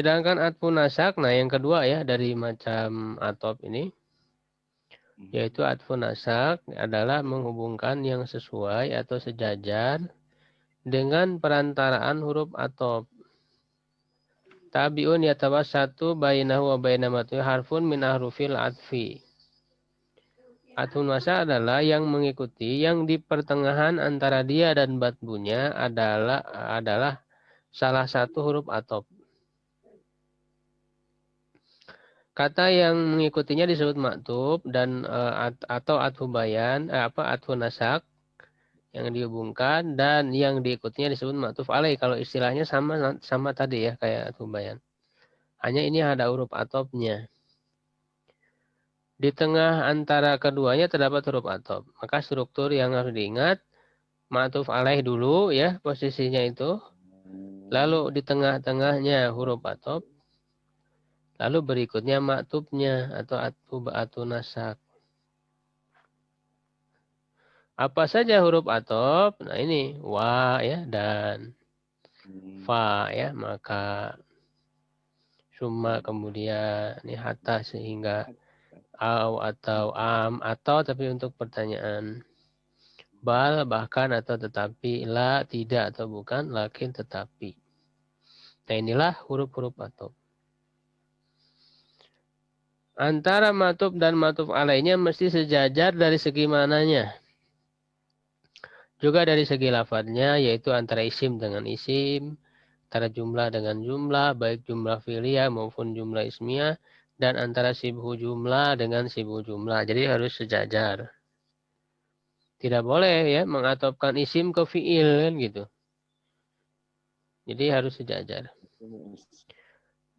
Sedangkan atfu nasak, nah yang kedua ya dari macam atop ini, yaitu atfu nasak adalah menghubungkan yang sesuai atau sejajar dengan perantaraan huruf atop. Tabiun yatawassatu bainahu wa baina matni harfun min ahrufil atfi. Atfun nasak adalah yang mengikuti yang di pertengahan antara dia dan batbunya adalah salah satu huruf atop. Kata yang mengikutinya disebut maktub dan atau atfu bayan, atfu nasak yang dihubungkan, dan yang diikutinya disebut maktuf alaih. Kalau istilahnya sama sama tadi ya kayak atfu bayan. Hanya ini ada huruf atopnya. Di tengah antara keduanya terdapat huruf atop. Maka struktur yang harus diingat, maktuf alaih dulu ya posisinya itu. Lalu di tengah-tengahnya huruf atop. Lalu berikutnya maktubnya atau atfu nasak. Apa saja huruf atop? Nah ini wa ya dan fa ya, maka summa kemudian ini hatta sehingga au atau am atau tapi untuk pertanyaan, bal bahkan atau tetapi, la tidak atau bukan, lakin tetapi. Nah inilah huruf-huruf atop. Antara matuf dan matuf alainya mesti sejajar dari segi mananya. Juga dari segi lafadznya, yaitu antara isim dengan isim, antara jumlah dengan jumlah, baik jumlah fi'liyah maupun jumlah ismiyah, dan antara sibhu jumlah dengan sibhu jumlah. Jadi harus sejajar. Tidak boleh ya mengatopkan isim ke fi'il kan gitu. Jadi harus sejajar.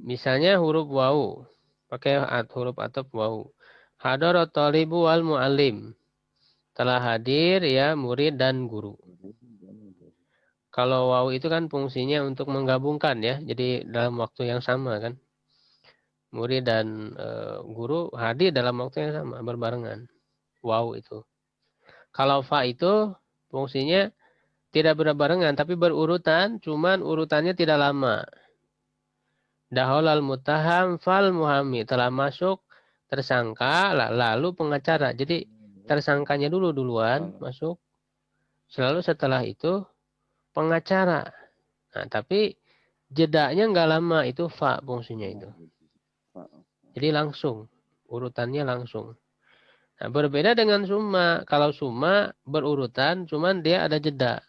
Misalnya huruf wawu, pakai huruf atop wawu. Hadarat talibu wal mu'allim. Telah hadir ya murid dan guru. Kalau wawu itu kan fungsinya untuk menggabungkan ya. Jadi dalam waktu yang sama kan. Murid dan guru hadir dalam waktu yang sama, berbarengan. Wawu itu. Kalau fa itu fungsinya tidak berbarengan, tapi berurutan, cuman urutannya tidak lama. Daholal mutaham fal muhami. Telah masuk tersangka, lalu pengacara. Jadi tersangkanya duluan masuk. Selalu setelah itu pengacara. Nah, tapi jedanya nggak lama, itu fa fungsinya itu. Jadi langsung, urutannya langsung. Nah, berbeda dengan summa. Kalau summa berurutan, cuman dia ada jeda.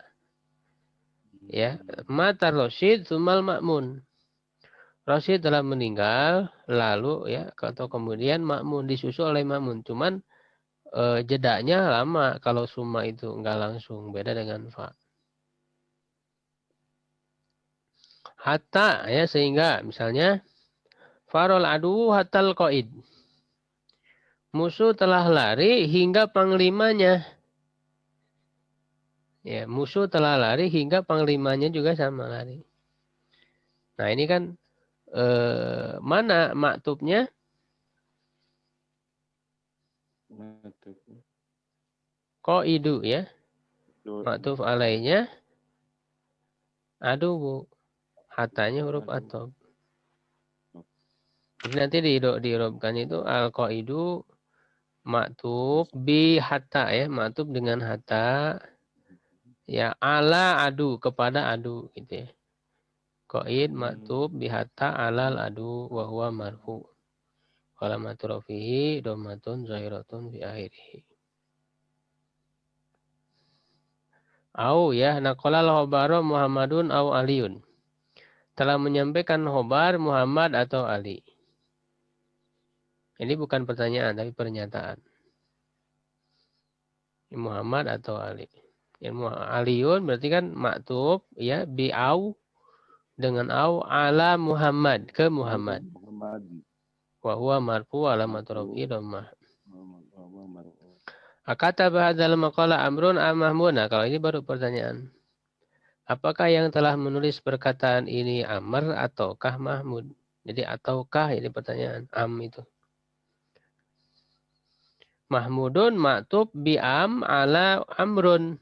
Ya, mata Rasyid sumal makmun. Rasyid telah meninggal, lalu ya atau kemudian makmun disusul oleh makmun. Cuman jedanya lama. Kalau summa itu nggak langsung, beda dengan fa. Hatta ya sehingga misalnya farol adu hatal qaid. Musuh telah lari hingga panglimanya. Ya, musuh telah lari hingga panglimanya juga sama lari. Nah, ini kan mana maktubnya? Qaidu ya. Maktub alainya adu, hatanya huruf atop. Jadi nanti diirobkan itu al-qaidu maktub bi hatta ya, maktub dengan hatta ya, ala adu, kepada adu gitu ya. Qaid maktub bi hatta alal adu wa huwa marfu. Alamatu rafihi dhammatun zahiratun fi akhirih. Au ya, naqalal khabara Muhammadun au Aliun. Telah menyampaikan khobar Muhammad atau Ali. Ini bukan pertanyaan tapi pernyataan. Muhammad atau Ali. Aliun berarti kan maktub ya bi au dengan au ala Muhammad, ke Muhammad. Wa huwa marfu alamatu rafihi dhammah. Akata bahadzal maqala amrun am mahmud. Nah, kalau ini baru pertanyaan. Apakah yang telah menulis perkataan ini Amr ataukah Mahmud? Jadi ataukah ini pertanyaan. Am itu. Mahmudun maktub bi am ala amrun.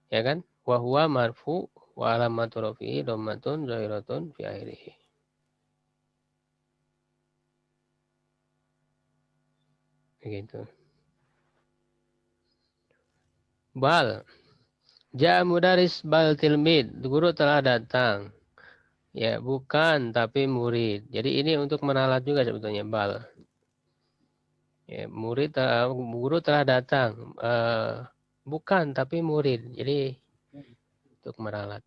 Ya kan? Wa huwa marfu wa alamatu rafihi dhammatun zahiratun fi akhirih. Begitu. Bal. Ja mudaris bal tilmid. Guru telah datang. Ya, bukan tapi murid. Jadi ini untuk meralat juga sebetulnya bal. Ya, guru telah datang. Bukan tapi murid. Jadi untuk meralat.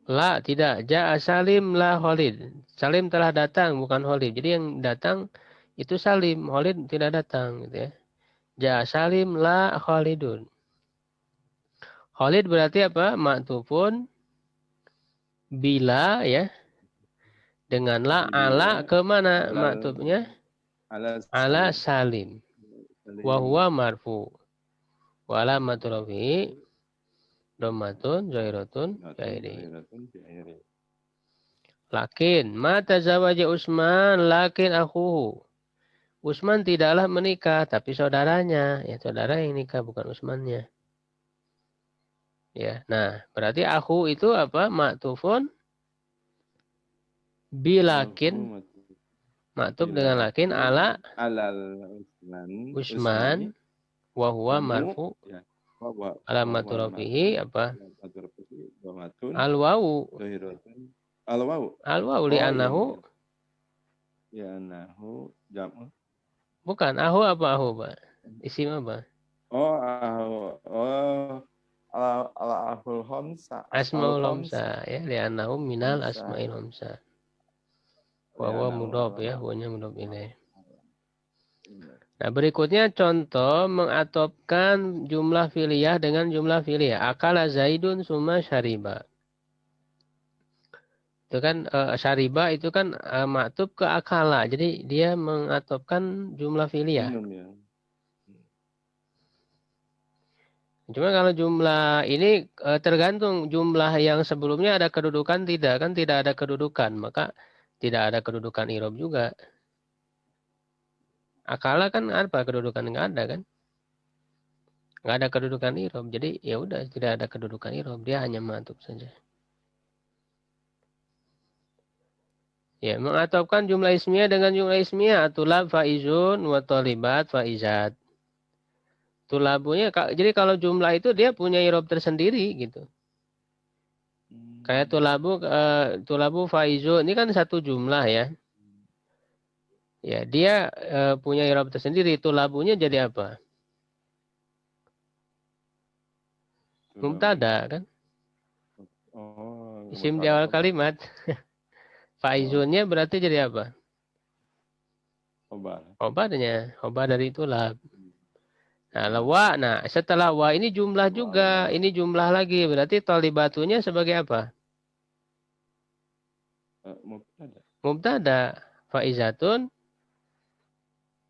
La, tidak. Ja'a Salim la Khalid. Salim telah datang, bukan Khalid. Jadi yang datang itu Salim. Khalid tidak datang. Gitu ya. Ja'a Salim la Khalidun. Khalid berarti apa? Maktufun bila ya. Dengan la ala kemana maktubnya? Ala Salim. Wahuwa marfu. Wala maturafi. Domatun, Zairatun, Jairi. Lakin, mata zawaja Usman, lakin akhuhu. Usman tidaklah menikah, tapi saudaranya. Ya, saudara yang nikah, bukan Usmannya. Ya, nah, berarti akhu itu apa? Maktufun bilakin. Maktub dengan lakin ala Usman. Wahuwa marfu. Alamatu rafihi apa? Al-wawu. Al-wawu li'annahu. Bukan, ahu apa ahu, Pak? Isim apa? Al-ahul homsa. Asmaul homsa ya, li'annahu minal asmail homsa. Wa huwa mudhof ya, huwanya mudhof ilaih. Nah, berikutnya contoh mengatopkan jumlah fi'liyah dengan jumlah fi'liyah. Akala Zaidun summa syariba. Itu kan syariba itu kan maktub ke akala. Jadi dia mengatopkan jumlah fi'liyah. Cuma kalau jumlah ini tergantung jumlah yang sebelumnya ada kedudukan tidak. Kan tidak ada kedudukan. Maka tidak ada kedudukan irob juga. Akala kan apa kedudukan? Nggak ada kan? Nggak ada kedudukan irob. Jadi ya udah tidak ada kedudukan irob. Dia hanya maktub saja. Ya, mengatopkan jumlah ismiyah dengan jumlah ismiyah. Tulab faizun wa talibat faizat. Tulabunya, jadi kalau jumlah itu dia punya irob tersendiri gitu. Kayak tulabu faizun ini kan satu jumlah ya. Ya, dia punya irob tersendiri. Tulabunya jadi apa? Mubtada kan? Isim di awal kalimat. Faizunnya berarti jadi apa? Khobarnya. Khobar dari tulab. Nah, wa. Nah, setelah wa ini jumlah juga. Ini jumlah lagi. Berarti tolibatunya sebagai apa? Mubtada. Faizatun.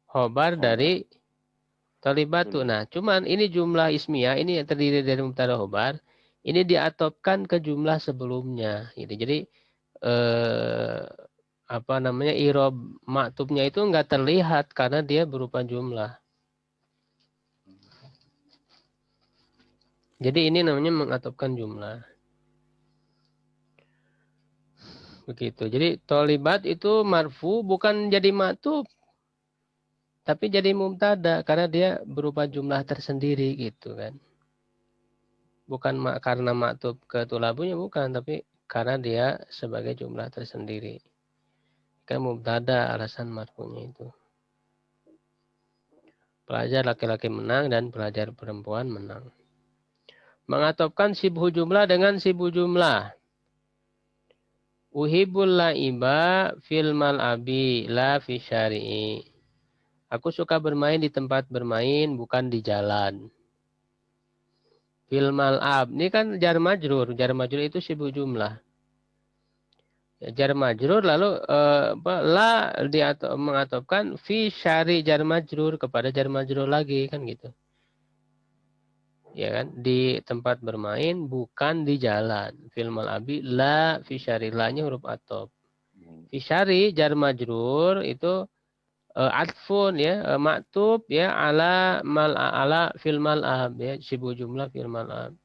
Khobar dari tolibatu. Nah, cuman ini jumlah ismiyah. Ini yang terdiri dari mubtada khobar. Ini diatopkan ke jumlah sebelumnya. Gitu. Jadi, irob maktubnya itu enggak terlihat karena dia berupa jumlah. Jadi ini namanya mengatopkan jumlah. Begitu. Jadi tolibat itu marfu bukan jadi maktub. Tapi jadi mubtada karena dia berupa jumlah tersendiri gitu kan. Bukan karena maktub ke tulabunya bukan. Tapi karena dia sebagai jumlah tersendiri. Kan mubtada alasan marfunya itu. Pelajar laki-laki menang dan pelajar perempuan menang. Mengatopkan sibhu jumlah dengan sibhu jumlah. Uhibul la'iba fil mal'abi la fi syari'i. Aku suka bermain di tempat bermain, bukan di jalan. Fil mal'ab. Ini kan jar majrur. Jar majrur itu sibhu jumlah. Ya, jar majrur lalu mengatopkan fi syari jar majrur kepada jar majrur lagi kan gitu. Ya kan, di tempat bermain bukan di jalan. Fil mal'abi la fi syari, la-nya huruf atop. Fi syari jar majrur itu atfun ya, maktub ya ala fil mal'ab ya, sibuk jumlah fil mal'ab.